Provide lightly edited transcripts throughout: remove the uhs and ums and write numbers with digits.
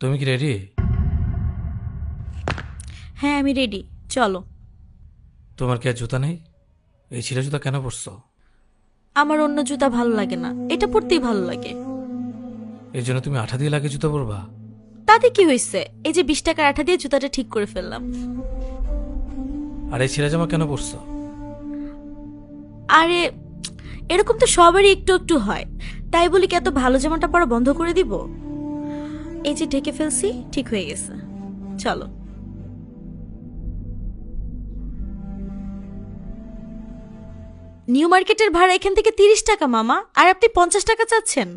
তুমি কি রেডি? হ্যাঁ আমি রেডি, চলো। তোমার কি আর জুতা নেই? এই ছিঁড়া জুতা কেন পরছো? আমার অন্য জুতা ভালো লাগে না, এটা পরতেই ভালো লাগে। এর জন্য তুমি আঠা দিয়ে লাগে জুতা পরবা? তাতে কি হয়েছে, এই যে 20 টাকার আঠা দিয়ে জুতাটা ঠিক করে ফেললাম। আর এই ছিঁড়া জামা কেন পরছো? আরে এরকম তো সবারই একটু একটু হয়, তাই বলি কি এত ভালো জামাটা পরা বন্ধ করে দিব? এই যে ঢেকে ফেলছি, ঠিক হয়ে গেছে, চলো। নিউ মার্কেটের ভাড়া এখান থেকে 30 টাকা মামা, আর আপনি 50 টাকা চাচ্ছেন।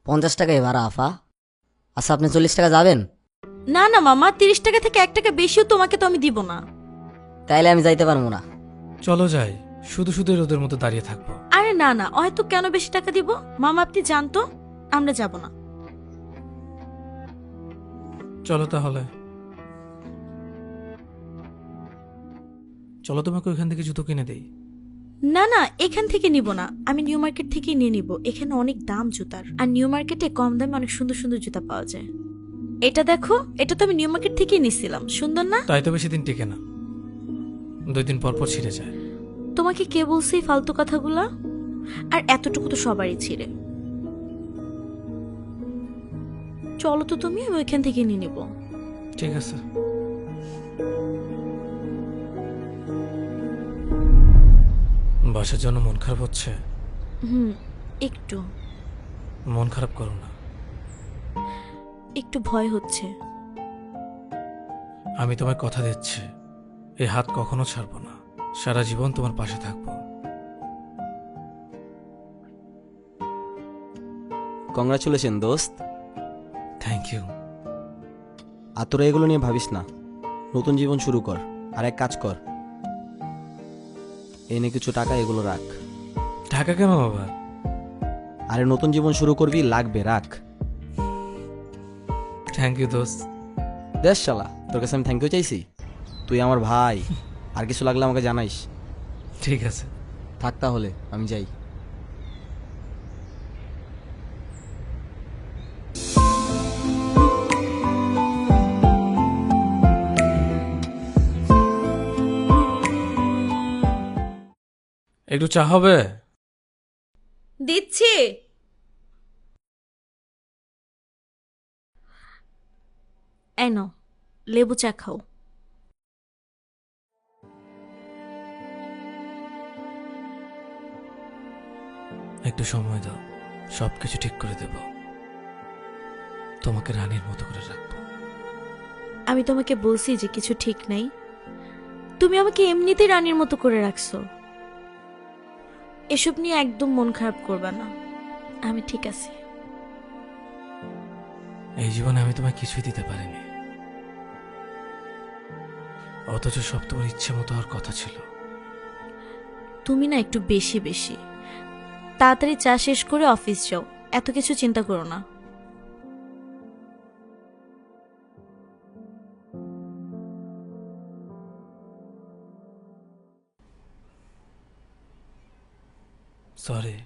50 টাকাই ভাড়া আফা। আচ্ছা আপনি 40 টাকা যাবেন? না না মামা, 30 টাকা থেকে 1 টাকা বেশিও তোমাকে তো আমি দিব না। তাইলে আমি যাইতে পারবো না। চলো যাই, শুধু শুধু রোদের মতো দাঁড়িয়ে থাকবো। আরে না না, হয়তো কেন বেশি টাকা দিব মামা, আপনি জানতো আমরা যাব না। চলো তাহলে, চলো তোমাকে ওইখান থেকে জুতো কিনে দেই। না না, এখান থেকে নিব না, আমি নিউ মার্কেট থেকেই নিয়ে নিব। এখানে অনেক দাম জুতার, আর নিউ মার্কেটে কম দামে অনেক সুন্দর সুন্দর জুতা পাওয়া যায়। এটা দেখো, এটা তো আমি নিউ মার্কেট থেকেই নিছিলাম, সুন্দর না? তাই তো বেশি দিন টিকে না, 2 দিন পর পর ছিঁড়ে যায়। তোমাকে কে বলছে এই ফালতু কথাগুলা? আর এতটুকু তো সবারই ছিঁড়ে। চলো তো তুমি, আমি ওইখান থেকে নিয়ে নিব। ঠিক আছে। বাসার জন্য মন খারাপ হচ্ছে? হুম, একটু মন খারাপ করো না। একটু ভয় হচ্ছে। আমি তোমায় কথা দিচ্ছি, এই হাত কখনো ছাড়বো না, সারা জীবন তোমার পাশে থাকবো। কংগ্রাচুলেশন দোস্ত। Thank you. আর তোরা এগুলো নিয়ে ভাবিস না, নতুন জীবন শুরু কর। আর এক কাজ কর, এনে কিছু টাকা এগুলো রাখ। ঢাকা কেন বাবা? আরে নতুন জীবন শুরু করবি, লাগবে, রাখ। থ্যাংক ইউ দোস্ত। দেশ শালা, তোর কাছে আমি থ্যাংক ইউ চাইছি? তুই আমার ভাই, আর কিছু লাগলে আমাকে জানাইস। ঠিক আছে। থাক তাহলে, আমি যাই। একটু চা হবে? দিচ্ছি। এই নাও, লেবু চা খাও। একটু সময় দাও, সবকিছু ঠিক করে দেব, তোমাকে রানীর মতো করে রাখবো। আমি তোমাকে বলছি যে কিছু ঠিক নাই, তুমি আমাকে এমনিতেই রানীর মতো করে রাখছো। এসব নিয়ে একদম মন খারাপ করবা না, আমি ঠিক আছি। এই জীবনে আমি তোমায় কিছুই দিতে পারিনি, অথচ সব তোমার ইচ্ছে মতো হওয়ার কথা ছিল। তুমি না একটু বেশি বেশি। তাড়াতাড়ি চা শেষ করে অফিস যাও, এত কিছু চিন্তা করো না। সরি।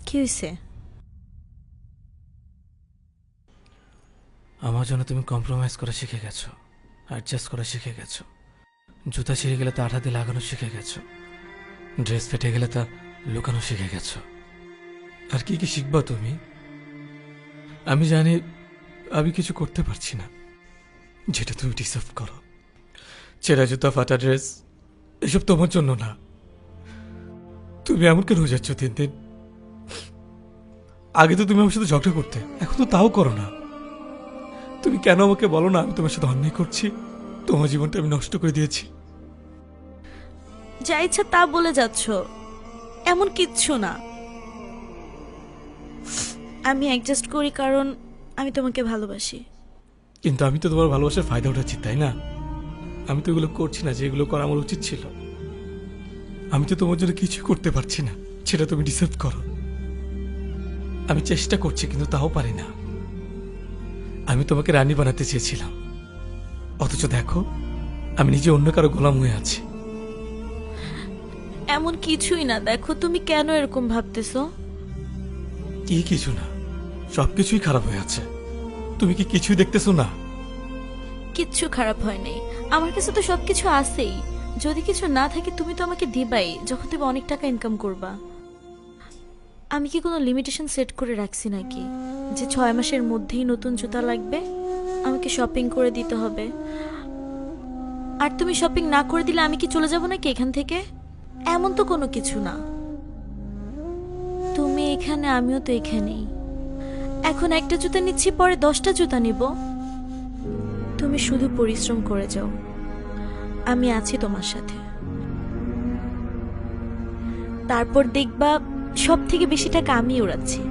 কি হয়েছে? আমার জন্য তুমি কম্প্রোমাইজ করা শিখে গেছো, অ্যাডজাস্ট করা শিখে গেছো, জুতা ছিঁড়ে গেলে তা আঠা দিয়ে লাগানো শিখে গেছো, ড্রেস ফেটে গেলে তা লুকানো শিখে গেছো। আর কি কি শিখবা তুমি? আমি জানি আমি কিছু করতে পারছি না যেটা তুমি ডিসার্ভ করো। ছেঁড়া জুতা, ফাটা ড্রেস, এসব তোমার জন্য না। তুমি এমন কেন হয়ে যাচ্ছ দিন দিন? আগে তো তুমি আমার সাথে ঝগড়া করতে, এখন তো তাও করো না। তুমি কেন আমাকে বলো না আমি তোমার সাথে অন্যায় করছি, তোমার জীবনটা আমি নষ্ট করে দিয়েছি? যা ইচ্ছা তা বলে যাচ্ছ, এমন কিচ্ছু না। আমি অ্যাডজাস্ট করি কারণ আমি তোমাকে ভালোবাসি। কিন্তু আমি তো তোমার ভালোবাসার ফায়দা উঠাচ্ছি, তাই না? আমি তো এগুলো করছি না যে এগুলো করা আমার উচিত ছিল। আমি তো তোমার জন্য কিছু করতে পারছি না সেটা তুমি ডিসার্ভ করো। আমি চেষ্টা করছি কিন্তু তাও পারি না। আমি তোমাকে রানী বানাতে চেয়েছিলাম, অথচ দেখো আমি নিজে অন্য কারো গোলাম হয়ে আছি। এমন কিছুই না, দেখো তুমি কেন এরকম ভাবতেছো? কি কিছু না, সবকিছুই খারাপ হয়ে আছে। তুমি কি কিছুই দেখতেছো না? কিচ্ছু খারাপ হয় নাই, আমার কাছে তো সবকিছু আছেই। যদি কিছু না থাকে তুমি তো আমাকে দিবাই যখন তুমি অনেক টাকা ইনকাম করবা। আমি কি কোনো লিমিটেশন সেট করে রাখছি নাকি যে 6 মাসের মধ্যেই নতুন জুতা লাগবে, আমাকে শপিং করে দিতে হবে? আর তুমি শপিং না করে দিলে আমি কি চলে যাব নাকি এখান থেকে? এমন তো কোনো কিছু না। তুমি এখানে, আমিও তো এখানেই। এখন একটা জুতা নিচ্ছি, পরে 10টা জুতা নিব। তুমি শুধু পরিশ্রম করে যাও, আমি আছি তোমার সাথে। তারপর দেখবা সব থেকে বেশি টাকা আমি উড়াচ্ছি।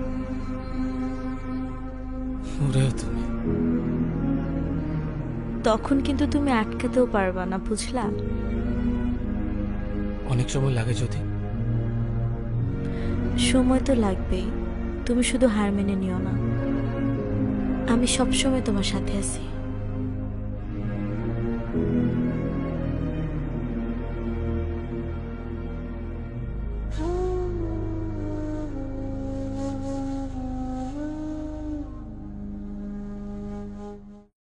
ওরেও তুমি। তখন কিন্তু তুমি আটকাতেও পারবা না, বুঝলা? অনেক সময় লাগে যদি। সময় তো লাগবেই, তুমি শুধু হার মেনে নিও না। আমি সবসময় তোমার সাথে আছি।